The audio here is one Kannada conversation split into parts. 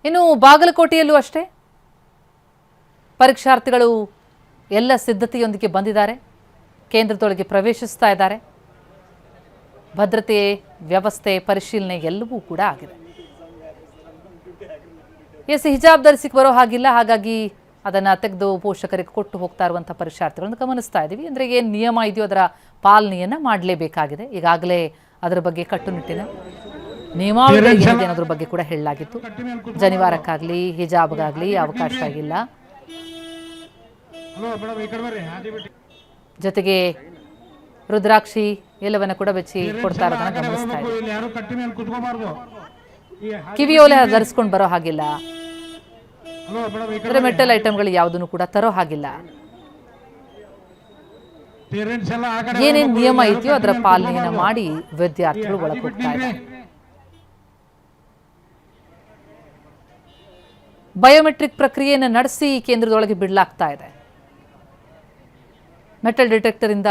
ಇನ್ನು ಬಾಗಲಕೋಟೆಯಲ್ಲೂ ಅಷ್ಟೇ ಪರೀಕ್ಷಾರ್ಥಿಗಳು ಎಲ್ಲ ಸಿದ್ಧತೆಯೊಂದಿಗೆ ಬಂದಿದ್ದಾರೆ. ಕೇಂದ್ರದೊಳಗೆ ಪ್ರವೇಶಿಸ್ತಾ ಇದ್ದಾರೆ. ಭದ್ರತೆ ವ್ಯವಸ್ಥೆ ಪರಿಶೀಲನೆ ಎಲ್ಲವೂ ಕೂಡ ಆಗಿದೆ. ಹಿಜಾಬ್ ಧರಿಸಿ ಬರೋ ಹಾಗಿಲ್ಲ, ಹಾಗಾಗಿ ಅದನ್ನು ತೆಗೆದು ಪೋಷಕರಿಗೆ ಕೊಟ್ಟು ಹೋಗ್ತಾ ಇರುವಂಥ ಪರೀಕ್ಷಾರ್ಥಿಗಳನ್ನು ಗಮನಿಸ್ತಾ ಇದ್ದೀವಿ. ಅಂದರೆ ಏನು ನಿಯಮ ಇದೆಯೋ ಅದರ ಪಾಲನೆಯನ್ನು ಮಾಡಲೇಬೇಕಾಗಿದೆ. ಈಗಾಗಲೇ ಅದರ ಬಗ್ಗೆ ಕಟ್ಟುನಿಟ್ಟಿನ ನಿಯಮಾವಳಿ ಏನಾದ್ರ ಬಗ್ಗೆ ಕೂಡ ಹೇಳಲಾಗಿತ್ತು. ಜನಿವಾರಕ್ಕಾಗಲಿ ಹಿಜಾಬ್ಗಾಗಲಿ ಅವಕಾಶ ಆಗಿಲ್ಲ. ಜೊತೆಗೆ ರುದ್ರಾಕ್ಷಿ ಎಲ್ಲವನ್ನ ಕೂಡ ಬೆಚ್ಚಿ ಕೊಡ್ತಾ ಇರೋದನ್ನ ಗಮನಿಸ್ತಾ ಇದ್ದೀವಿ. ಕಿವಿಯೋಲೆ ಧರಿಸ್ಕೊಂಡು ಬರೋ ಹಾಗಿಲ್ಲ. ಮೆಟಲ್ ಐಟಮ್ಗಳು ಯಾವುದನ್ನು ಕೂಡ ತರೋ ಹಾಗಿಲ್ಲ. ಏನೇನು ನಿಯಮ ಇದೆಯೋ ಅದರ ಪಾಲನೆಯನ್ನು ಮಾಡಿ ವಿದ್ಯಾರ್ಥಿಗಳು ಒಳಗೆ ಹೋಗ್ತಾ ಇದ್ದಾರೆ. ಬಯೋಮೆಟ್ರಿಕ್ ಪ್ರಕ್ರಿಯೆಯನ್ನು ನಡೆಸಿ ಕೇಂದ್ರದೊಳಗೆ ಬಿಡಲಾಗ್ತಾ ಇದೆ. ಮೆಟಲ್ ಡಿಟೆಕ್ಟರ್ ಇಂದ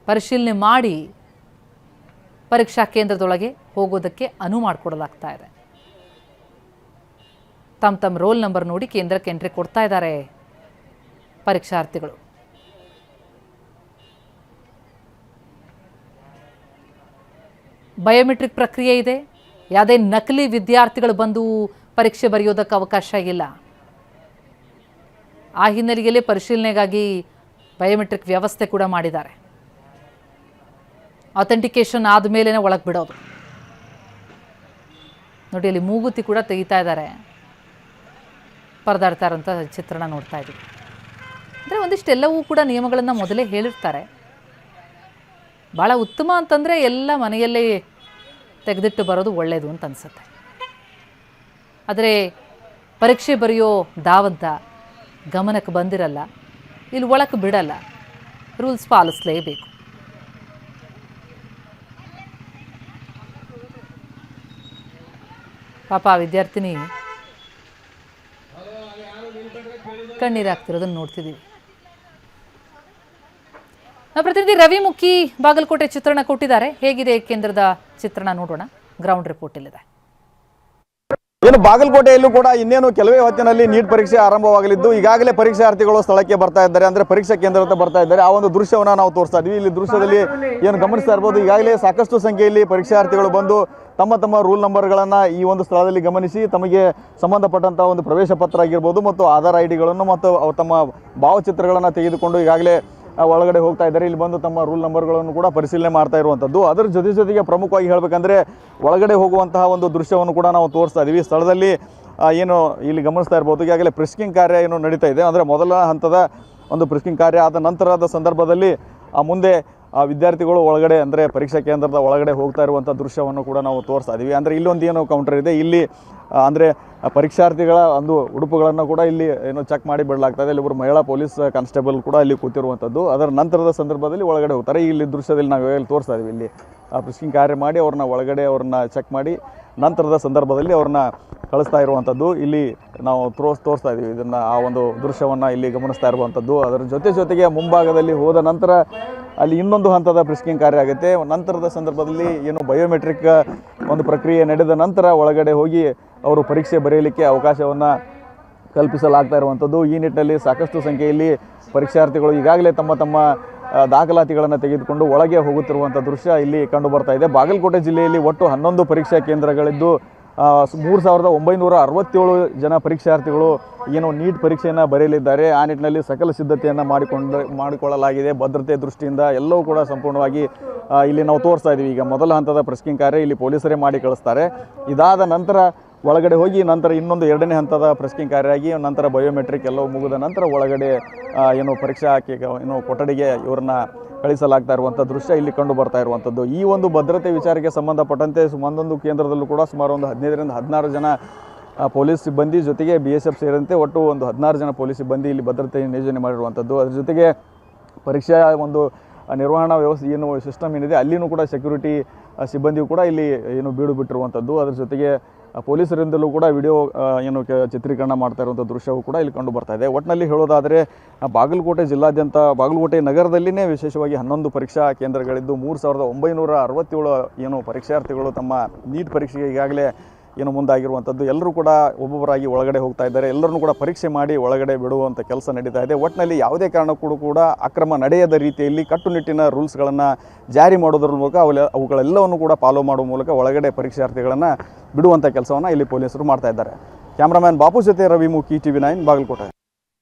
ಪರಿಶೀಲನೆ ಮಾಡಿ ಪರೀಕ್ಷಾ ಕೇಂದ್ರದೊಳಗೆ ಹೋಗೋದಕ್ಕೆ ಅನುವು ಮಾಡಿಕೊಡಲಾಗ್ತಾ ಇದೆ. ತಮ್ಮ ರೋಲ್ ನಂಬರ್ ನೋಡಿ ಕೇಂದ್ರಕ್ಕೆ ಎಂಟ್ರಿ ಕೊಡ್ತಾ ಇದ್ದಾರೆ ಪರೀಕ್ಷಾರ್ಥಿಗಳು. ಬಯೋಮೆಟ್ರಿಕ್ ಪ್ರಕ್ರಿಯೆ ಇದೆ. ಯಾವುದೇ ನಕಲಿ ವಿದ್ಯಾರ್ಥಿಗಳು ಬಂದು ಪರೀಕ್ಷೆ ಬರೆಯೋದಕ್ಕೆ ಅವಕಾಶ ಇಲ್ಲ. ಆ ಹಿನ್ನೆಲೆಯಲ್ಲಿ ಪರಿಶೀಲನೆಗಾಗಿ ಬಯೋಮೆಟ್ರಿಕ್ ವ್ಯವಸ್ಥೆ ಕೂಡ ಮಾಡಿದ್ದಾರೆ. ಅಥೆಂಟಿಕೇಶನ್ ಆದಮೇಲೆ ಒಳಗೆ ಬಿಡೋದು ನೋಡಿ. ಅಲ್ಲಿ ಮೂಗುತಿ ಕೂಡ ತೆಗಿತಾ ಇದ್ದಾರೆ. ಪರದಾಡ್ತಾ ಇರೋಂಥ ಚಿತ್ರಣ ನೋಡ್ತಾ ಇದ್ದೀವಿ. ಅಂದರೆ ಒಂದಿಷ್ಟೆಲ್ಲವೂ ಕೂಡ ನಿಯಮಗಳನ್ನು ಮೊದಲೇ ಹೇಳಿರ್ತಾರೆ. ಭಾಳ ಉತ್ತಮ ಅಂತಂದರೆ ಎಲ್ಲ ಮನೆಯಲ್ಲೇ ತೆಗೆದಿಟ್ಟು ಬರೋದು ಒಳ್ಳೆಯದು ಅಂತ ಅನಿಸುತ್ತೆ. ಆದರೆ ಪರೀಕ್ಷೆ ಬರೆಯೋ ದಾವಂತ ಗಮನಕ್ಕೆ ಬಂದಿರಲ್ಲ, ಇಲ್ಲಿ ಒಳಕ್ಕೆ ಬಿಡಲ್ಲ. ರೂಲ್ಸ್ ಪಾಲಿಸಲೇಬೇಕು. ಪಾಪ ವಿದ್ಯಾರ್ಥಿನಿ ಕಣ್ಣೀರಾಗ್ತಿರೋದನ್ನು ನೋಡ್ತಿದ್ದೀವಿ. ನಾವು ಪ್ರತಿನಿಧಿ ರವಿ ಮುಖಿ ಬಾಗಲಕೋಟೆ ಚಿತ್ರಣ ಕೊಟ್ಟಿದ್ದಾರೆ. ಹೇಗಿದೆ ಕೇಂದ್ರದ ಚಿತ್ರಣ ನೋಡೋಣ. ಗ್ರೌಂಡ್ ರಿಪೋರ್ಟ್ ಇಲ್ಲಿದೆ. ಏನು ಬಾಗಲಕೋಟೆಯಲ್ಲೂ ಕೂಡ ಇನ್ನೇನು ಕೆಲವೇ ಹೊತ್ತಿನಲ್ಲಿ ನೀಟ್ ಪರೀಕ್ಷೆ ಆರಂಭವಾಗಲಿದ್ದು ಈಗಾಗಲೇ ಪರೀಕ್ಷಾರ್ಥಿಗಳು ಸ್ಥಳಕ್ಕೆ ಬರ್ತಾ ಇದ್ದಾರೆ, ಅಂದ್ರೆ ಪರೀಕ್ಷಾ ಕೇಂದ್ರಕ್ಕೆ ಬರ್ತಾ ಇದ್ದಾರೆ. ಆ ಒಂದು ದೃಶ್ಯವನ್ನ ನಾವು ತೋರಿಸ್ತಾ ಇದ್ವಿ. ಇಲ್ಲಿ ದೃಶ್ಯದಲ್ಲಿ ಏನು ಗಮನಿಸ್ತಾ ಇರ್ಬೋದು, ಈಗಾಗಲೇ ಸಾಕಷ್ಟು ಸಂಖ್ಯೆಯಲ್ಲಿ ಪರೀಕ್ಷಾರ್ಥಿಗಳು ಬಂದು ತಮ್ಮ ರೂಲ್ ನಂಬರ್ಗಳನ್ನು ಈ ಒಂದು ಸ್ಥಳದಲ್ಲಿ ಗಮನಿಸಿ ತಮಗೆ ಸಂಬಂಧಪಟ್ಟಂಥ ಒಂದು ಪ್ರವೇಶ ಪತ್ರ ಆಗಿರ್ಬೋದು ಮತ್ತು ಆಧಾರ್ ಐಡಿಗಳನ್ನು ಮತ್ತು ತಮ್ಮ ಭಾವಚಿತ್ರಗಳನ್ನು ತೆಗೆದುಕೊಂಡು ಈಗಾಗಲೇ ಒಳಗಡೆ ಹೋಗ್ತಾ ಇದ್ದಾರೆ. ಇಲ್ಲಿ ಬಂದು ತಮ್ಮ ರೂಲ್ ನಂಬರ್ಗಳನ್ನು ಕೂಡ ಪರಿಶೀಲನೆ ಮಾಡ್ತಾ ಇರುವಂಥದ್ದು. ಅದರ ಜೊತೆಗೆ ಪ್ರಮುಖವಾಗಿ ಹೇಳಬೇಕಂದ್ರೆ ಒಳಗಡೆ ಹೋಗುವಂತಹ ಒಂದು ದೃಶ್ಯವನ್ನು ಕೂಡ ನಾವು ತೋರಿಸ್ತಾ ಇದ್ದೀವಿ. ಸ್ಥಳದಲ್ಲಿ ಏನು ಇಲ್ಲಿ ಗಮನಿಸ್ತಾ ಇರ್ಬೋದು, ಈಗಾಗಲೇ ಪ್ರಿಸ್ಕಿಂಗ್ ಕಾರ್ಯ ಏನು ನಡೀತಾ ಇದೆ. ಅಂದರೆ ಮೊದಲ ಹಂತದ ಒಂದು ಪ್ರಿಸ್ಕಿಂಗ್ ಕಾರ್ಯ ಆದ ನಂತರದ ಸಂದರ್ಭದಲ್ಲಿ ಮುಂದೆ ವಿದ್ಯಾರ್ಥಿಗಳು ಒಳಗಡೆ ಅಂದರೆ ಪರೀಕ್ಷಾ ಕೇಂದ್ರದ ಒಳಗಡೆ ಹೋಗ್ತಾ ಇರುವಂಥ ದೃಶ್ಯವನ್ನು ಕೂಡ ನಾವು ತೋರಿಸ್ತಾ ಇದ್ದೀವಿ. ಅಂದರೆ ಇಲ್ಲೊಂದು ಏನು ಕೌಂಟರ್ ಇದೆ, ಇಲ್ಲಿ ಅಂದರೆ ಪರೀಕ್ಷಾರ್ಥಿಗಳ ಒಂದು ಉಡುಪುಗಳನ್ನು ಕೂಡ ಇಲ್ಲಿ ಏನು ಚೆಕ್ ಮಾಡಿ ಬಿಡಲಾಗ್ತದೆ. ಇಲ್ಲಿ ಒಬ್ಬರು ಮಹಿಳಾ ಪೊಲೀಸ್ ಕಾನ್ಸ್ಟೇಬಲ್ ಕೂಡ ಇಲ್ಲಿ ಕೂತಿರುವಂಥದ್ದು. ಅದರ ನಂತರದ ಸಂದರ್ಭದಲ್ಲಿ ಒಳಗಡೆ ಹೋಗ್ತಾರೆ. ಇಲ್ಲಿ ದೃಶ್ಯದಲ್ಲಿ ನಾವು ಇಲ್ಲಿ ತೋರಿಸ್ತಾ ಇದ್ದೀವಿ. ಇಲ್ಲಿ ಪ್ರಿಸ್ಕಿಂಗ್ ಕಾರ್ಯ ಮಾಡಿ ಅವ್ರನ್ನ ಒಳಗಡೆ ಅವ್ರನ್ನ ಚೆಕ್ ಮಾಡಿ ನಂತರದ ಸಂದರ್ಭದಲ್ಲಿ ಅವ್ರನ್ನ ಕಳಿಸ್ತಾ ಇರುವಂಥದ್ದು ಇಲ್ಲಿ ನಾವು ತೋರಿಸ್ತಾ ಇದ್ದೀವಿ. ಇದನ್ನು ಆ ಒಂದು ದೃಶ್ಯವನ್ನು ಇಲ್ಲಿ ಗಮನಿಸ್ತಾ ಇರುವಂಥದ್ದು. ಅದರ ಜೊತೆಗೆ ಮುಂಭಾಗದಲ್ಲಿ ಹೋದ ನಂತರ ಅಲ್ಲಿ ಇನ್ನೊಂದು ಹಂತದ ಪ್ರಿಸ್ಕಿಂಗ್ ಕಾರ್ಯ ಆಗುತ್ತೆ. ನಂತರದ ಸಂದರ್ಭದಲ್ಲಿ ಏನು ಬಯೋಮೆಟ್ರಿಕ್ ಒಂದು ಪ್ರಕ್ರಿಯೆ ನಡೆದ ನಂತರ ಒಳಗಡೆ ಹೋಗಿ ಅವರು ಪರೀಕ್ಷೆ ಬರೆಯಲಿಕ್ಕೆ ಅವಕಾಶವನ್ನು ಕಲ್ಪಿಸಲಾಗ್ತಾ ಇರುವಂಥದ್ದು. ಈ ನಿಟ್ಟಿನಲ್ಲಿ ಸಾಕಷ್ಟು ಸಂಖ್ಯೆಯಲ್ಲಿ ಪರೀಕ್ಷಾರ್ಥಿಗಳು ಈಗಾಗಲೇ ತಮ್ಮ ದಾಖಲಾತಿಗಳನ್ನು ತೆಗೆದುಕೊಂಡು ಒಳಗೆ ಹೋಗುತ್ತಿರುವಂಥ ದೃಶ್ಯ ಇಲ್ಲಿ ಕಂಡು ಬರ್ತಾ ಇದೆ. ಬಾಗಲಕೋಟೆ ಜಿಲ್ಲೆಯಲ್ಲಿ ಒಟ್ಟು 11 ಪರೀಕ್ಷಾ ಕೇಂದ್ರಗಳಿದ್ದು 3967 ಜನ ಪರೀಕ್ಷಾರ್ಥಿಗಳು ಏನು ನೀಟ್ ಪರೀಕ್ಷೆಯನ್ನು ಬರೆಯಲಿದ್ದಾರೆ. ಆ ನಿಟ್ಟಿನಲ್ಲಿ ಸಕಲ ಸಿದ್ಧತೆಯನ್ನು ಮಾಡಿಕೊಳ್ಳಲಾಗಿದೆ. ಭದ್ರತೆ ದೃಷ್ಟಿಯಿಂದ ಎಲ್ಲವೂ ಕೂಡ ಸಂಪೂರ್ಣವಾಗಿ ಇಲ್ಲಿ ನಾವು ತೋರಿಸ್ತಾ ಇದ್ದೀವಿ. ಈಗ ಮೊದಲ ಹಂತದ ಪ್ರಿಸ್ಕಿಂಗ್ ಕಾರ್ಯ ಇಲ್ಲಿ ಪೊಲೀಸರೇ ಮಾಡಿ ಕಳಿಸ್ತಾರೆ. ಇದಾದ ನಂತರ ಒಳಗಡೆ ಹೋಗಿ ನಂತರ ಇನ್ನೊಂದು 2ನೇ ಹಂತದ ಪ್ರಿಸ್ಕಿಂಗ್ ಕಾರ್ಯ ಆಗಿ ನಂತರ ಬಯೋಮೆಟ್ರಿಕ್ ಎಲ್ಲವೂ ಮುಗಿದ ನಂತರ ಒಳಗಡೆ ಏನು ಪರೀಕ್ಷಾ ಏನು ಕೊಠಡಿಗೆ ಇವ್ರನ್ನ ಕಳಿಸಲಾಗ್ತಾ ಇರುವಂಥ ದೃಶ್ಯ ಇಲ್ಲಿ ಕಂಡು ಬರ್ತಾ ಇರುವಂಥದ್ದು. ಈ ಒಂದು ಭದ್ರತೆ ವಿಚಾರಕ್ಕೆ ಸಂಬಂಧಪಟ್ಟಂತೆ ಒಂದೊಂದು ಕೇಂದ್ರದಲ್ಲೂ ಕೂಡ ಸುಮಾರು ಒಂದು 15ರಿಂದ 16 ಜನ ಪೊಲೀಸ್ ಸಿಬ್ಬಂದಿ ಜೊತೆಗೆ BSF ಸೇರಿದಂತೆ ಒಟ್ಟು ಒಂದು 16 ಜನ ಪೊಲೀಸ್ ಸಿಬ್ಬಂದಿ ಇಲ್ಲಿ ಭದ್ರತೆ ನಿಯೋಜನೆ ಮಾಡಿರುವಂಥದ್ದು. ಅದ್ರ ಜೊತೆಗೆ ಪರೀಕ್ಷಾ ಒಂದು ನಿರ್ವಹಣಾ ವ್ಯವಸ್ಥೆ ಏನು ಸಿಸ್ಟಮ್ ಏನಿದೆ ಅಲ್ಲಿನೂ ಕೂಡ ಸೆಕ್ಯೂರಿಟಿ ಸಿಬ್ಬಂದಿಯು ಕೂಡ ಇಲ್ಲಿ ಏನು ಬೀಡು ಬಿಟ್ಟಿರುವಂಥದ್ದು. ಅದ್ರ ಜೊತೆಗೆ ಪೊಲೀಸರಿಂದಲೂ ಕೂಡ ವಿಡಿಯೋ ಏನು ಚಿತ್ರೀಕರಣ ಮಾಡ್ತಾ ಇರುವಂಥ ದೃಶ್ಯವೂ ಕೂಡ ಇಲ್ಲಿ ಕಂಡು ಬರ್ತಾ ಇದೆ. ಒಟ್ಟಿನಲ್ಲಿ ಹೇಳೋದಾದರೆ ಬಾಗಲಕೋಟೆ ಜಿಲ್ಲಾದ್ಯಂತ ಬಾಗಲಕೋಟೆ ನಗರದಲ್ಲಿನೇ ವಿಶೇಷವಾಗಿ 11 ಪರೀಕ್ಷಾ ಕೇಂದ್ರಗಳಿದ್ದು 3967 ಏನು ಪರೀಕ್ಷಾರ್ಥಿಗಳು ತಮ್ಮ ನೀಟ್ ಪರೀಕ್ಷೆಗೆ ಈಗಾಗಲೇ ಏನು ಮುಂದಾಗಿರುವಂಥದ್ದು. ಎಲ್ಲರೂ ಕೂಡ ಒಬ್ಬೊಬ್ಬರಾಗಿ ಒಳಗಡೆ ಹೋಗ್ತಾ ಇದ್ದಾರೆ. ಎಲ್ಲರನ್ನೂ ಕೂಡ ಪರೀಕ್ಷೆ ಮಾಡಿ ಒಳಗಡೆ ಬಿಡುವಂಥ ಕೆಲಸ ನಡೀತಾ ಇದೆ. ಒಟ್ಟಿನಲ್ಲಿ ಯಾವುದೇ ಕಾರಣಕ್ಕೂ ಕೂಡ ಅಕ್ರಮ ನಡೆಯದ ರೀತಿಯಲ್ಲಿ ಕಟ್ಟುನಿಟ್ಟಿನ ರೂಲ್ಸ್ಗಳನ್ನು ಜಾರಿ ಮಾಡೋದ್ರ ಮೂಲಕ ಅವುಗಳೆಲ್ಲವನ್ನು ಕೂಡ ಫಾಲೋ ಮಾಡುವ ಮೂಲಕ ಒಳಗಡೆ ಪರೀಕ್ಷಾರ್ಥಿಗಳನ್ನು ಬಿಡುವಂಥ ಕೆಲಸವನ್ನು ಇಲ್ಲಿ ಪೊಲೀಸರು ಮಾಡ್ತಾ ಇದ್ದಾರೆ. ಕ್ಯಾಮ್ರಾಮ್ಯಾನ್ ಬಾಪು ಜೊತೆ ರವಿಮುಖಿ, TV9 ಬಾಗಲಕೋಟೆ.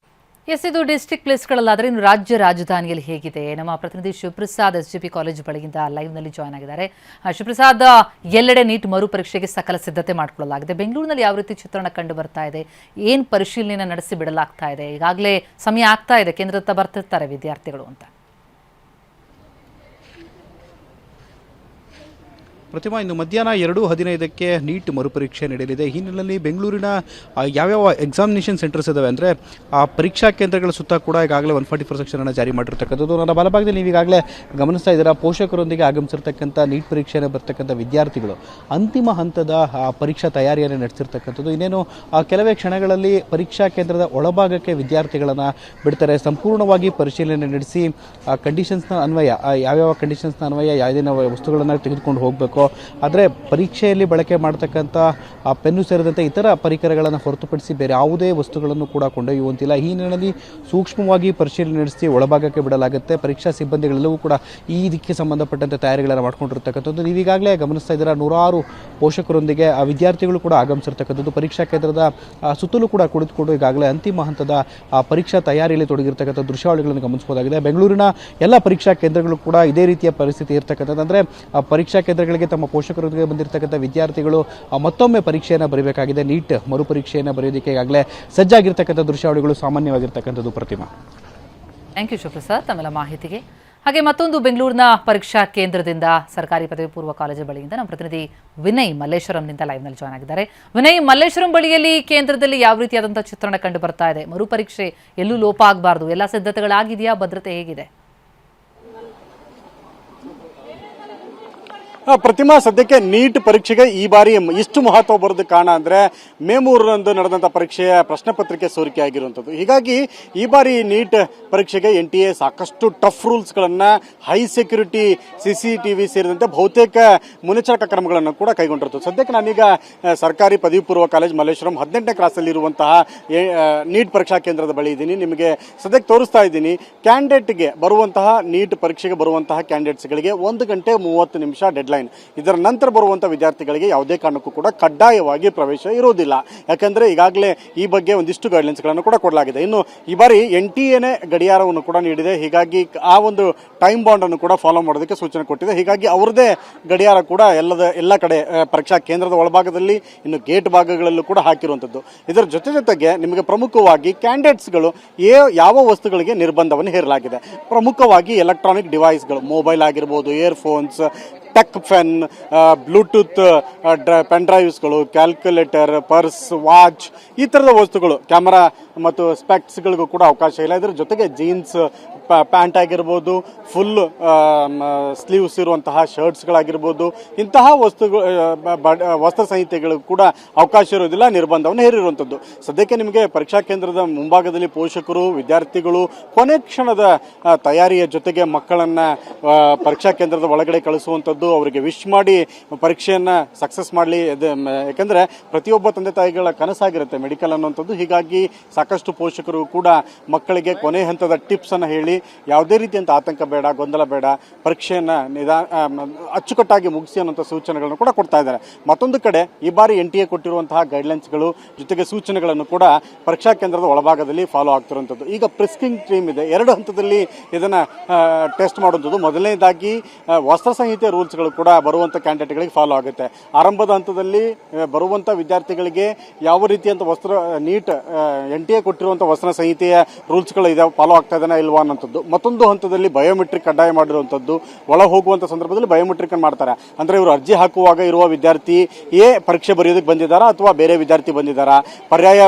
ಎಸ್, ಇದು ಡಿಸ್ಟ್ರಿಕ್ಟ್ ಪ್ಲೇಸ್ಗಳಲ್ಲಾದರೆ ಇನ್ನು ರಾಜ್ಯ ರಾಜಧಾನಿಯಲ್ಲಿ ಹೇಗಿದೆ? ನಮ್ಮ ಪ್ರತಿನಿಧಿ ಶಿವಪ್ರಸಾದ್ SJP ಕಾಲೇಜ್ ಬಳಿಯಿಂದ ಲೈವ್ನಲ್ಲಿ ಜಾಯ್ನ್ ಆಗಿದ್ದಾರೆ. ಶಿವಪ್ರಸಾದ್, ಎಲ್ಲೆಡೆ ನೀಟ್ ಮರುಪರೀಕ್ಷೆಗೆ ಸಕಲ ಸಿದ್ಧತೆ ಮಾಡಿಕೊಳ್ಳಲಾಗಿದೆ. ಬೆಂಗಳೂರಿನಲ್ಲಿ ಯಾವ ರೀತಿ ಚಿತ್ರಣ ಕಂಡು ಬರ್ತಾ ಇದೆ? ಏನು ಪರಿಶೀಲನೆ ನಡೆಸಿ ಬಿಡಲಾಗ್ತಾ ಇದೆ? ಈಗಾಗಲೇ ಸಮಯ ಆಗ್ತಾ ಇದೆ, ಕೇಂದ್ರದತ್ತ ಬರ್ತಿರ್ತಾರೆ ವಿದ್ಯಾರ್ಥಿಗಳು ಅಂತ. ಪ್ರತಿಮಾ, ಇಂದು ಮಧ್ಯಾಹ್ನ 2:15ಕ್ಕೆ ನೀಟ್ ಮರುಪರೀಕ್ಷೆ ನಡೆಯಲಿದೆ. ಈ ಹಿನ್ನೆಲೆಯಲ್ಲಿ ಬೆಂಗಳೂರಿನ ಯಾವ್ಯಾವ ಎಕ್ಸಾಮಿನೇಷನ್ ಸೆಂಟರ್ಸ್ ಇದಾವೆ ಅಂದರೆ ಆ ಪರೀಕ್ಷಾ ಕೇಂದ್ರಗಳ ಸುತ್ತ ಕೂಡ ಈಗಾಗಲೇ 144 ಸೆಕ್ಷನನ್ನು ಜಾರಿ ಮಾಡಿರ್ತಕ್ಕಂಥದ್ದು. ನನ್ನ ಬಲಭಾಗದಲ್ಲಿ ನೀವು ಈಗಾಗಲೇ ಗಮನಿಸ್ತಾ ಇದ್ದೀರಾ, ಪೋಷಕರೊಂದಿಗೆ ಆಗಮಿಸಿರ್ತಕ್ಕಂಥ ನೀಟ್ ಪರೀಕ್ಷೆಯನ್ನು ಬರ್ತಕ್ಕಂಥ ವಿದ್ಯಾರ್ಥಿಗಳು ಅಂತಿಮ ಹಂತದ ಪರೀಕ್ಷಾ ತಯಾರಿಯನ್ನು ನಡೆಸಿರ್ತಕ್ಕಂಥದ್ದು. ಇನ್ನೇನು ಕೆಲವೇ ಕ್ಷಣಗಳಲ್ಲಿ ಪರೀಕ್ಷಾ ಕೇಂದ್ರದ ಒಳಭಾಗಕ್ಕೆ ವಿದ್ಯಾರ್ಥಿಗಳನ್ನು ಬಿಡ್ತಾರೆ. ಸಂಪೂರ್ಣವಾಗಿ ಪರಿಶೀಲನೆ ನಡೆಸಿ ಕಂಡೀಷನ್ಸ್ನ ಅನ್ವಯ, ಯಾವ್ಯಾವ ಕಂಡೀಷನ್ಸ್ನ ಅನ್ವಯ ಯಾವುದೇನೋ ವಸ್ತುಗಳನ್ನು ತೆಗೆದುಕೊಂಡು ಹೋಗಬೇಕು, ಆದರೆ ಪರೀಕ್ಷೆಯಲ್ಲಿ ಬಳಕೆ ಮಾಡತಕ್ಕಂಥ ಪೆನ್ನು ಸೇರಿದಂತೆ ಇತರ ಪರಿಕರಗಳನ್ನು ಹೊರತುಪಡಿಸಿ ಬೇರೆ ಯಾವುದೇ ವಸ್ತುಗಳನ್ನು ಕೂಡ ಕೊಂಡೊಯ್ಯುವಂತಿಲ್ಲ. ಈ ಹಿನ್ನೆಲೆಯಲ್ಲಿ ಸೂಕ್ಷ್ಮವಾಗಿ ಪರಿಶೀಲನೆ ನಡೆಸಿ ಒಳಭಾಗಕ್ಕೆ ಬಿಡಲಾಗುತ್ತೆ. ಪರೀಕ್ಷಾ ಸಿಬ್ಬಂದಿಗಳೆಲ್ಲವೂ ಕೂಡ ಈ ಇದಕ್ಕೆ ಸಂಬಂಧಪಟ್ಟಂತೆ ತಯಾರಿಗಳನ್ನು ಮಾಡ್ಕೊಂಡಿರ್ತಕ್ಕಂಥದ್ದು. ನೀವೀಗಾಗಲೇ ಗಮನಿಸ್ತಾ ಇದ್ದೀರಾ, 106 ಪೋಷಕರೊಂದಿಗೆ ವಿದ್ಯಾರ್ಥಿಗಳು ಕೂಡ ಆಗಮಿಸಿರ್ತಕ್ಕಂಥದ್ದು. ಪರೀಕ್ಷಾ ಕೇಂದ್ರದ ಸುತ್ತಲೂ ಕೂಡ ಕುಳಿತುಕೊಂಡು ಈಗಾಗಲೇ ಅಂತಿಮ ಹಂತದ ಪರೀಕ್ಷಾ ತಯಾರಿಯಲ್ಲಿ ತೊಡಗಿರ್ತಕ್ಕಂಥ ದೃಶ್ಯಾವಳಿಗಳನ್ನು ಗಮನಿಸಬಹುದಾಗಿದೆ. ಬೆಂಗಳೂರಿನ ಎಲ್ಲ ಪರೀಕ್ಷಾ ಕೇಂದ್ರಗಳು ಕೂಡ ಇದೇ ರೀತಿಯ ಪರಿಸ್ಥಿತಿ ಇರತಕ್ಕಂಥದ್ದು. ಅಂದರೆ ಪರೀಕ್ಷಾ ಕೇಂದ್ರಗಳಿಗೆ ತಮ್ಮ ಪೋಷಕರೊಂದಿಗೆ ಬಂದಿರತಕ್ಕಂಥ ವಿದ್ಯಾರ್ಥಿಗಳು ಮತ್ತೊಮ್ಮೆ ಪರೀಕ್ಷೆಯನ್ನು ಬರೀಬೇಕಾಗಿದೆ. ನೀಟ್ ಮರುಪರೀಕ್ಷೆಯನ್ನು ಬರೆಯೋದಕ್ಕೆ ಈಗಾಗಲೇ ಸಜ್ಜಾಗಿರ್ತಕ್ಕಂಥ ದೃಶ್ಯಾವಳಿಗಳು ಸಾಮಾನ್ಯವಾಗಿರ್ತಕ್ಕಂಥದ್ದು. ಪ್ರತಿಮಾ, ಥ್ಯಾಂಕ್ ಯು ಶಿವಪ್ರಸಾದ್ ತಮ್ಮೆಲ್ಲ ಮಾಹಿತಿಗೆ. ಹಾಗೆ ಮತ್ತೊಂದು ಬೆಂಗಳೂರಿನ ಪರೀಕ್ಷಾ ಕೇಂದ್ರದಿಂದ ಸರ್ಕಾರಿ ಪದವಿ ಪೂರ್ವ ಕಾಲೇಜು ಬಳಿಯಿಂದ ನಮ್ಮ ಪ್ರತಿನಿಧಿ ವಿನಯ್ ಮಲ್ಲೇಶ್ವರಂನಿಂದ ಲೈವ್ನಲ್ಲಿ ಜಾಯ್ನ್ ಆಗಿದ್ದಾರೆ. ವಿನಯ್, ಮಲ್ಲೇಶ್ವರಂ ಬಳಿಯಲ್ಲಿ ಕೇಂದ್ರದಲ್ಲಿ ಯಾವ ರೀತಿಯಾದಂಥ ಚಿತ್ರಣ ಕಂಡು ಬರ್ತಾ ಇದೆ? ಮರುಪರೀಕ್ಷೆ ಎಲ್ಲೂ ಲೋಪ ಆಗಬಾರ್ದು, ಎಲ್ಲ ಸಿದ್ಧತೆಗಳಾಗಿದೆಯಾ? ಭದ್ರತೆ ಹೇಗಿದೆ? ಪ್ರತಿಮಾ, ಸದ್ಯಕ್ಕೆ ನೀಟ್ ಪರೀಕ್ಷೆಗೆ ಈ ಬಾರಿ ಇಷ್ಟು ಮಹತ್ವ ಬರೋದಕ್ಕೆ ಕಾರಣ ಅಂದರೆ ಮೇ 3ರಂದು ನಡೆದಂಥ ಪರೀಕ್ಷೆಯ ಪ್ರಶ್ನೆ ಪತ್ರಿಕೆ ಸೋರಿಕೆ ಆಗಿರುವಂಥದ್ದು. ಹೀಗಾಗಿ ಈ ಬಾರಿ ನೀಟ್ ಪರೀಕ್ಷೆಗೆ NTA ಸಾಕಷ್ಟು ಟಫ್ ರೂಲ್ಸ್ಗಳನ್ನು, ಹೈ ಸೆಕ್ಯೂರಿಟಿ CCTV ಸೇರಿದಂತೆ ಬಹುತೇಕ ಮುನ್ನೆಚ್ಚರಿಕಾ ಕ್ರಮಗಳನ್ನು ಕೂಡ ಕೈಗೊಂಡಿರ್ತದೆ. ಸದ್ಯಕ್ಕೆ ನಾನೀಗ ಸರ್ಕಾರಿ ಪದವಿ ಪೂರ್ವ ಕಾಲೇಜ್ ಮಲ್ಲೇಶ್ವರಂ 18ನೇ ಕ್ರಾಸಲ್ಲಿರುವಂತಹ ನೀಟ್ ಪರೀಕ್ಷಾ ಕೇಂದ್ರದ ಬಳಿ ಇದ್ದೀನಿ. ನಿಮಗೆ ಸದ್ಯಕ್ಕೆ ತೋರಿಸ್ತಾ ಇದ್ದೀನಿ. ಕ್ಯಾಂಡಿಡೇಟ್ಗೆ ಬರುವಂತಹ ನೀಟ್ ಪರೀಕ್ಷೆಗೆ ಬರುವಂತಹ ಕ್ಯಾಂಡಿಡೇಟ್ಸ್ಗಳಿಗೆ 1 ಗಂಟೆ 30 ನಿಮಿಷ ಡೆಡ್ಲೈನ್. ಇದರ ನಂತರ ಬರುವಂತಹ ವಿದ್ಯಾರ್ಥಿಗಳಿಗೆ ಯಾವುದೇ ಕಾರಣಕ್ಕೂ ಕೂಡ ಕಡ್ಡಾಯವಾಗಿ ಪ್ರವೇಶ ಇರುವುದಿಲ್ಲ. ಯಾಕಂದ್ರೆ ಈಗಾಗಲೇ ಈ ಬಗ್ಗೆ ಒಂದಿಷ್ಟು ಗೈಡ್ಲೈನ್ಸ್ಗಳನ್ನು ಕೂಡ ಕೊಡಲಾಗಿದೆ. ಇನ್ನು ಈ ಬಾರಿ NTA ಗಡಿಯಾರವನ್ನು ಕೂಡ ನೀಡಿದೆ. ಹೀಗಾಗಿ ಆ ಒಂದು ಟೈಮ್ ಬಾಂಡ್ ಅನ್ನು ಕೂಡ ಫಾಲೋ ಮಾಡೋದಕ್ಕೆ ಸೂಚನೆ ಕೊಟ್ಟಿದೆ. ಹೀಗಾಗಿ ಅವರದೇ ಗಡಿಯಾರ ಕೂಡ ಎಲ್ಲ ಕಡೆ ಪರೀಕ್ಷಾ ಕೇಂದ್ರದ ಒಳಭಾಗದಲ್ಲಿ, ಇನ್ನು ಗೇಟ್ ಭಾಗಗಳಲ್ಲೂ ಕೂಡ ಹಾಕಿರುವಂಥದ್ದು. ಇದರ ಜೊತೆಗೆ ನಿಮಗೆ ಪ್ರಮುಖವಾಗಿ ಕ್ಯಾಂಡಿಡೇಟ್ಸ್ಗಳು ಯಾವ ವಸ್ತುಗಳಿಗೆ ನಿರ್ಬಂಧವನ್ನು ಹೇರಲಾಗಿದೆ. ಪ್ರಮುಖವಾಗಿ ಎಲೆಕ್ಟ್ರಾನಿಕ್ ಡಿವೈಸ್ಗಳು, ಮೊಬೈಲ್ ಆಗಿರ್ಬೋದು, earphones, tech pen, bluetooth pen ಡ್ರೈವ್ಸ್ಗಳು, ಕ್ಯಾಲ್ಕುಲೇಟರ್, ಪರ್ಸ್, ವಾಚ್, ಈ ಥರದ ವಸ್ತುಗಳು, ಕ್ಯಾಮರಾ ಮತ್ತು ಸ್ಪೆಕ್ಟ್ಸ್ಗಳಿಗೂ ಕೂಡ ಅವಕಾಶ ಇಲ್ಲ. ಇದರ ಜೊತೆಗೆ ಜೀನ್ಸ್ ಪ್ಯಾಂಟ್ ಆಗಿರ್ಬೋದು, ಫುಲ್ ಸ್ಲೀವ್ಸ್ ಇರುವಂತಹ ಶರ್ಟ್ಸ್ಗಳಾಗಿರ್ಬೋದು, ಇಂತಹ ವಸ್ತ್ರ ಸಂಹಿತೆಗಳು ಕೂಡ ಅವಕಾಶ ಇರೋದಿಲ್ಲ, ನಿರ್ಬಂಧವನ್ನು ಹೇರಿರುವಂಥದ್ದು. ಸದ್ಯಕ್ಕೆ ನಿಮಗೆ ಪರೀಕ್ಷಾ ಕೇಂದ್ರದ ಮುಂಭಾಗದಲ್ಲಿ ಪೋಷಕರು, ವಿದ್ಯಾರ್ಥಿಗಳು ಕೊನೆ ಕ್ಷಣದ ತಯಾರಿಯ ಜೊತೆಗೆ ಮಕ್ಕಳನ್ನು ಪರೀಕ್ಷಾ ಕೇಂದ್ರದ ಒಳಗಡೆ ಕಳಿಸುವಂಥದ್ದು, ಅವರಿಗೆ ವಿಶ್ ಮಾಡಿ ಪರೀಕ್ಷೆಯನ್ನು ಸಕ್ಸಸ್ ಮಾಡಲಿ. ಯಾಕಂದರೆ ಪ್ರತಿಯೊಬ್ಬ ತಂದೆ ತಾಯಿಗಳ ಕನಸಾಗಿರುತ್ತೆ ಮೆಡಿಕಲ್ ಅನ್ನುವಂಥದ್ದು. ಹೀಗಾಗಿ ಸಾಕಷ್ಟು ಪೋಷಕರು ಕೂಡ ಮಕ್ಕಳಿಗೆ ಕೊನೆ ಹಂತದ ಟಿಪ್ಸನ್ನು ಹೇಳಿ ಯಾವುದೇ ರೀತಿಯಂತ ಆತಂಕ ಬೇಡ, ಗೊಂದಲ ಬೇಡ, ಪರೀಕ್ಷೆಯನ್ನು ಅಚ್ಚುಕಟ್ಟಾಗಿ ಮುಗಿಸಿ ಅನ್ನುವಂಥ ಸೂಚನೆಗಳನ್ನು ಕೂಡ ಕೊಡ್ತಾ ಇದ್ದಾರೆ. ಮತ್ತೊಂದು ಕಡೆ ಈ ಬಾರಿ NTA ಕೊಟ್ಟಿರುವಂತಹ ಗೈಡ್ಲೈನ್ಸ್ಗಳು ಜೊತೆಗೆ ಸೂಚನೆಗಳನ್ನು ಕೂಡ ಪರೀಕ್ಷಾ ಕೇಂದ್ರದ ಒಳಭಾಗದಲ್ಲಿ ಫಾಲೋ ಆಗ್ತಿರುವಂಥದ್ದು. ಈಗ ಪ್ರಿಸ್ಕಿಂಗ್ ಟೀಮ್ ಇದೆ, 2 ಹಂತದಲ್ಲಿ ಇದನ್ನು ಟೆಸ್ಟ್ ಮಾಡುವಂಥದ್ದು. ಮೊದಲನೇದಾಗಿ ವಸ್ತ್ರ ಸಂಹಿತೆ ರೂಲ್ಸ್ಗಳು ಕೂಡ ಬರುವಂಥ ಕ್ಯಾಂಡಿಡೇಟ್ಗಳಿಗೆ ಫಾಲೋ ಆಗುತ್ತೆ. ಆರಂಭದ ಹಂತದಲ್ಲಿ ಬರುವಂಥ ವಿದ್ಯಾರ್ಥಿಗಳಿಗೆ ಯಾವ ರೀತಿಯಂಥ ನೀಟ್ NTA ಕೊಟ್ಟಿರುವಂಥ ವಸ್ತ್ರ ಸಂಹಿತೆಯ ರೂಲ್ಸ್ಗಳು ಇದೆ, ಫಾಲೋ ಆಗ್ತಾ ಇದ್ದಾನೆ ಇಲ್ವಾ ಅನ್ನೋಂಥದ್ದು. ಮತ್ತೊಂದು ಹಂತದಲ್ಲಿ ಬಯೋಮೆಟ್ರಿಕ್ ಕಡ್ಡಾಯ ಮಾಡಿರುವಂಥದ್ದು. ಒಳ ಹೋಗುವಂಥ ಸಂದರ್ಭದಲ್ಲಿ ಬಯೋಮೆಟ್ರಿಕ್ ಮಾಡ್ತಾರೆ. ಅಂದರೆ ಇವರು ಅರ್ಜಿ ಹಾಕುವಾಗ ಇರುವ ವಿದ್ಯಾರ್ಥಿ ಪರೀಕ್ಷೆ ಬರೆಯೋದಕ್ಕೆ ಬಂದಿದ್ದಾರಾ ಅಥವಾ ಬೇರೆ ವಿದ್ಯಾರ್ಥಿ ಬಂದಿದ್ದಾರಾ, ಪರ್ಯಾಯ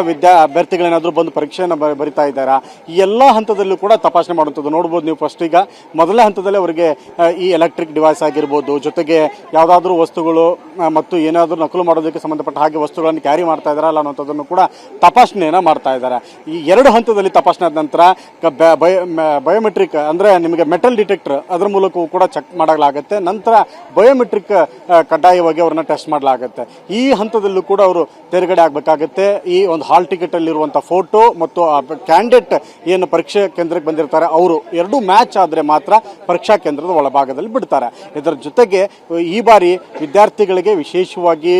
ಅಭ್ಯರ್ಥಿಗಳೇನಾದರೂ ಬಂದು ಪರೀಕ್ಷೆಯನ್ನು ಬರಿತಾ ಇದ್ದಾರಾ, ಈ ಎಲ್ಲ ಹಂತದಲ್ಲೂ ಕೂಡ ತಪಾಸಣೆ ಮಾಡುವಂಥದ್ದು ನೋಡ್ಬೋದು ನೀವು. ಫಸ್ಟ್ ಈಗ ಮೊದಲನೇ ಹಂತದಲ್ಲಿ ಅವರಿಗೆ ಈ ಎಲೆಕ್ಟ್ರಿಕ್ ಡಿವೈಸ್ ಆಗಿರ್ಬೋದು, ಜೊತೆಗೆ ಯಾವುದಾದ್ರೂ ವಸ್ತುಗಳು ಮತ್ತು ಏನಾದರೂ ನಕಲು ಮಾಡೋದಕ್ಕೆ ಸಂಬಂಧಪಟ್ಟ ಹಾಗೆ ವಸ್ತುಗಳನ್ನು ಕ್ಯಾರಿ ಮಾಡ್ತಾ ಇದ್ದಾರಾ ಅಲ್ಲ ಅನ್ನೋಂಥದ್ದನ್ನು ಕೂಡ ತಪಾಸಣೆಯನ್ನು ಮಾಡ್ತಾ ಇದ್ದಾರೆ. ಈ 2 ಹಂತದಲ್ಲಿ ತಪಾಸಣೆ ಆದ ನಂತರ ಬಯೋಮೆಟ್ರಿಕ್ ಅಂದರೆ ನಿಮಗೆ ಮೆಟಲ್ ಡಿಟೆಕ್ಟರ್ ಅದರ ಮೂಲಕವೂ ಕೂಡ ಚೆಕ್ ಮಾಡಲಾಗುತ್ತೆ. ನಂತರ ಬಯೋಮೆಟ್ರಿಕ್ ಕಡ್ಡಾಯವಾಗಿ ಅವ್ರನ್ನ ಟೆಸ್ಟ್ ಮಾಡಲಾಗುತ್ತೆ. ಈ ಹಂತದಲ್ಲೂ ಕೂಡ ಅವರು ತೆರಗಡೆ ಆಗಬೇಕಾಗುತ್ತೆ. ಈ ಒಂದು ಹಾಲ್ ಟಿಕೆಟ್ ಅಲ್ಲಿರುವಂಥ ಫೋಟೋ ಮತ್ತು ಕ್ಯಾಂಡಿಡೇಟ್ ಏನು ಪರೀಕ್ಷಾ ಕೇಂದ್ರಕ್ಕೆ ಬಂದಿರ್ತಾರೆ ಅವರು ಎರಡೂ ಮ್ಯಾಚ್ ಆದರೆ ಮಾತ್ರ ಪರೀಕ್ಷಾ ಕೇಂದ್ರದ ಒಳಭಾಗದಲ್ಲಿ ಬಿಡ್ತಾರೆ. ಇದರ ಜೊತೆಗೆ ಈ ಬಾರಿ ವಿದ್ಯಾರ್ಥಿಗಳಿಗೆ ವಿಶೇಷವಾಗಿ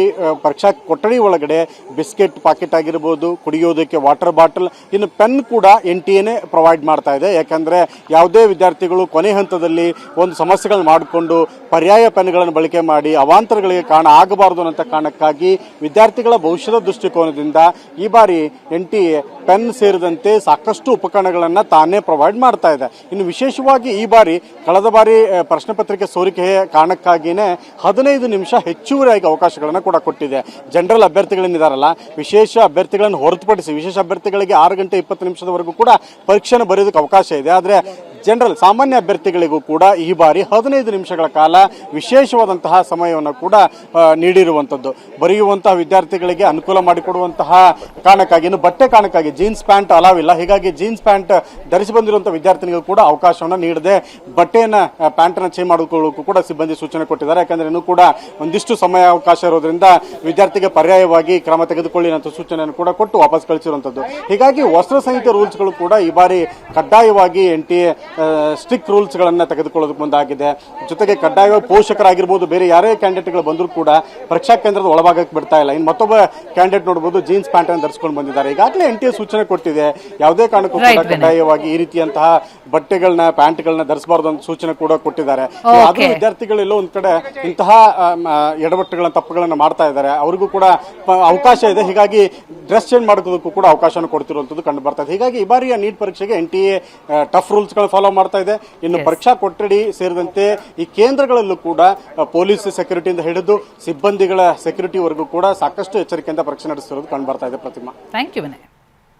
ಪರೀಕ್ಷಾ ಕೊಠಡಿ ಒಳಗಡೆ ಬಿಸ್ಕೆಟ್ ಪಾಕೆಟ್ ಆಗಿರ್ಬೋದು, ಕುಡಿಯೋದಕ್ಕೆ ವಾಟರ್ ಬಾಟಲ್, ಇನ್ನು ಪೆನ್ ಕೂಡ NTA ಪ್ರೊವೈಡ್ ಮಾಡ್ತಾ ಇದೆ. ಯಾಕಂದರೆ ಯಾವುದೇ ವಿದ್ಯಾರ್ಥಿಗಳು ಕೊನೆ ಹಂತದಲ್ಲಿ ಒಂದು ಸಮಸ್ಯೆಗಳನ್ನ ಮಾಡಿಕೊಂಡು ಪರ್ಯಾಯ ಪೆನ್ಗಳನ್ನು ಬಳಕೆ ಮಾಡಿ ಅವಾಂತರಗಳಿಗೆ ಕಾರಣ ಆಗಬಾರದು ಅನ್ನೋ ಕಾರಣಕ್ಕಾಗಿ ವಿದ್ಯಾರ್ಥಿಗಳ ಭವಿಷ್ಯದ ದೃಷ್ಟಿಕೋನದಿಂದ ಈ ಬಾರಿ NTA ಪೆನ್ ಸೇರಿದಂತೆ ಸಾಕಷ್ಟು ಉಪಕರಣಗಳನ್ನು ತಾನೇ ಪ್ರೊವೈಡ್ ಮಾಡ್ತಾ ಇದೆ. ಇನ್ನು ವಿಶೇಷವಾಗಿ ಈ ಬಾರಿ ಕಳೆದ ಬಾರಿ ಪ್ರಶ್ನೆ ಪತ್ರಿಕೆ ಸೋರಿಕೆ ಕಾರಣಕ್ಕಾಗಿಯೇ 15 ನಿಮಿಷ ಹೆಚ್ಚುವರಿಯಾಗಿ ಅವಕಾಶಗಳನ್ನು ಕೂಡ ಕೊಟ್ಟಿದೆ. ಜನರಲ್ ಅಭ್ಯರ್ಥಿಗಳೇನಿದಾರಲ್ಲ, ವಿಶೇಷ ಅಭ್ಯರ್ಥಿಗಳನ್ನು ಹೊರತುಪಡಿಸಿ ವಿಶೇಷ ಅಭ್ಯರ್ಥಿಗಳಿಗೆ 6 ಗಂಟೆ 20 ನಿಮಿಷದವರೆಗೂ ಕೂಡ ಪರೀಕ್ಷೆನ ಬರೆಯೋದಕ್ಕೆ ಅವಕಾಶ ಇದೆ. ಆದರೆ ಜನರಲ್ ಸಾಮಾನ್ಯ ಅಭ್ಯರ್ಥಿಗಳಿಗೂ ಕೂಡ ಈ ಬಾರಿ 15 ನಿಮಿಷಗಳ ಕಾಲ ವಿಶೇಷವಾದಂತಹ ಸಮಯವನ್ನು ಕೂಡ ನೀಡಿರುವಂಥದ್ದು. ಬರೆಯುವಂತಹ ವಿದ್ಯಾರ್ಥಿಗಳಿಗೆ ಅನುಕೂಲ ಮಾಡಿಕೊಡುವಂತಹ ಕಾರಣಕ್ಕಾಗಿ, ಇನ್ನು ಬಟ್ಟೆ ಕಾರಣಕ್ಕಾಗಿ ಜೀನ್ಸ್ ಪ್ಯಾಂಟ್ ಅಲಾವಿಲ್ಲ. ಹೀಗಾಗಿ ಜೀನ್ಸ್ ಪ್ಯಾಂಟ್ ಧರಿಸಿ ಬಂದಿರುವಂತಹ ವಿದ್ಯಾರ್ಥಿನಿಗಳು ಕೂಡ ಅವಕಾಶವನ್ನು ನೀಡದೆ ಬಟ್ಟೆಯನ್ನು ಪ್ಯಾಂಟನ್ನು ಚೇಂಜ್ ಮಾಡಿಕೊಳ್ಳೋಕ್ಕೂ ಕೂಡ ಸಿಬ್ಬಂದಿ ಸೂಚನೆ ಕೊಟ್ಟಿದ್ದಾರೆ. ಯಾಕಂದರೆ ಇನ್ನೂ ಕೂಡ ಒಂದಿಷ್ಟು ಸಮಯ ಅವಕಾಶ ಇರೋದ್ರಿಂದ ವಿದ್ಯಾರ್ಥಿಗೆ ಪರ್ಯಾಯವಾಗಿ ಕ್ರಮ ತೆಗೆದುಕೊಳ್ಳಿ ಅಂತ ಸೂಚನೆಯನ್ನು ಕೂಡ ಕೊಟ್ಟು ವಾಪಸ್ ಕಳಿಸಿರುವಂಥದ್ದು. ಹೀಗಾಗಿ ವಸ್ತ್ರ ಸಂಹಿತೆ ರೂಲ್ಸ್ಗಳು ಕೂಡ ಈ ಬಾರಿ ಕಡ್ಡಾಯವಾಗಿ NTA ಸ್ಟ್ರಿಕ್ಟ್ ರೂಲ್ಸ್ಗಳನ್ನು ತೆಗೆದುಕೊಳ್ಳೋದಕ್ಕೆ ಮುಂದಾಗಿದೆ. ಜೊತೆಗೆ ಕಡ್ಡಾಯವಾಗಿ ಪೋಷಕರಾಗಿರ್ಬೋದು, ಬೇರೆ ಯಾರೇ ಕ್ಯಾಂಡಿಡೇಟ್ಗಳು ಬಂದರೂ ಕೂಡ ಪರೀಕ್ಷಾ ಕೇಂದ್ರದ ಒಳಭಾಗಕ್ಕೆ ಬಿಡ್ತಾ ಇಲ್ಲ. ಇನ್ನು ಮತ್ತೊಬ್ಬ ಕ್ಯಾಂಡಿಡೇಟ್ ನೋಡಬಹುದು ಜೀನ್ಸ್ ಪ್ಯಾಂಟ್ ಅನ್ನು ಧರಿಸಿಕೊಂಡು ಬಂದಿದ್ದಾರೆ. ಈಗಾಗಲೇ NTA ಸೂಚನೆ ಕೊಟ್ಟಿದೆ, ಯಾವುದೇ ಕಾರಣಕ್ಕೂ ಕೂಡ ಕಡ್ಡಾಯವಾಗಿ ಈ ರೀತಿಯಂತಹ ಬಟ್ಟೆಗಳನ್ನ ಪ್ಯಾಂಟ್ಗಳನ್ನ ಧರಿಸಬಾರದು ಅಂತ ಸೂಚನೆ ಕೂಡ ಕೊಟ್ಟಿದ್ದಾರೆ. ಆದರೂ ವಿದ್ಯಾರ್ಥಿಗಳೆಲ್ಲೋ ಒಂದ್ ಕಡೆ ಇಂತಹ ಎಡವಟ್ಟುಗಳ ತಪ್ಪುಗಳನ್ನು ಮಾಡ್ತಾ ಇದ್ದಾರೆ. ಅವ್ರಿಗೂ ಕೂಡ ಅವಕಾಶ ಇದೆ. ಹೀಗಾಗಿ ಡ್ರೆಸ್ ಚೇಂಜ್ ಮಾಡೋದಕ್ಕೂ ಕೂಡ ಅವಕಾಶವನ್ನು ಕೊಡ್ತಿರುವಂಥದ್ದು ಕಂಡು ಬರ್ತಾ ಇದೆ. ಹೀಗಾಗಿ ಈ ಬಾರಿಯ ನೀಟ್ ಪರೀಕ್ಷೆಗೆ NTA ಟಫ್ ರೂಲ್ಸ್ಗಳು ಫಾಲೋ ಮಾಡ್ತಾ ಇದೆ. ಇನ್ನು ಪರೀಕ್ಷಾ ಕೊಠಡಿ ಸೇರಿದಂತೆ ಈ ಕೇಂದ್ರಗಳಲ್ಲೂ ಕೂಡ ಪೊಲೀಸ್ ಸೆಕ್ಯೂರಿಟಿಯಿಂದ ಹಿಡಿದು ಸಿಬ್ಬಂದಿಗಳ ಸೆಕ್ಯೂರಿಟಿವರೆಗೂ ಕೂಡ ಸಾಕಷ್ಟು ಎಚ್ಚರಿಕೆಯಿಂದ ಪರೀಕ್ಷೆ ನಡೆಸ್ತಿರೋದು ಕಂಡು ಬರ್ತಾ ಇದೆ. ಪ್ರತಿಮಾ, ಥ್ಯಾಂಕ್ ಯು ವಿನಯ್.